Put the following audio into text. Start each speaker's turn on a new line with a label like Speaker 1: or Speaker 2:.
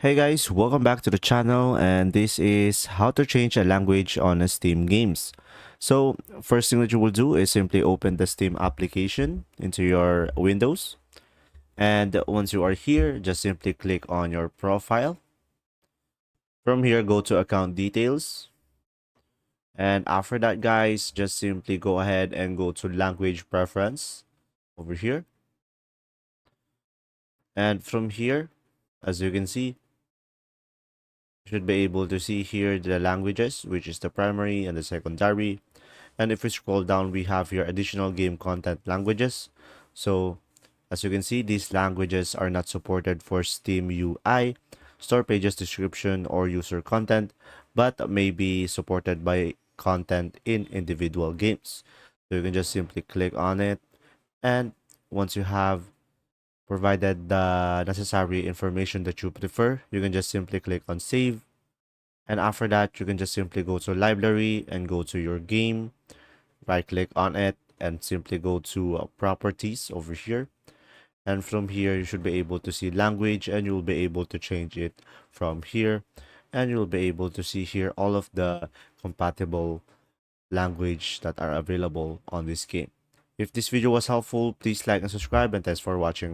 Speaker 1: Hey guys, welcome back to the channel, and this is how to change a language on a Steam games. So first thing that you will do is simply open the Steam application into your Windows, and once you are here, just simply click on your profile. From here, go to account details, and after that guys, just simply go ahead and go to language preference over here. And from here, as you can see, you should be able to see here the languages, which is the primary and the secondary. And if we scroll down, we have here additional game content languages. So as you can see, these languages are not supported for Steam UI, store pages description, or user content, but may be supported by content in individual games. So you can just simply click on it. And once you have provided the necessary information that you prefer, you can just simply click on save. And after that, you can just simply go to library and go to your game, right click on it, and simply go to properties over here. And from here, you should be able to see language, and you'll be able to change it from here. And you'll be able to see here all of the compatible language that are available on this game. If this video was helpful, please like and subscribe, and thanks for watching.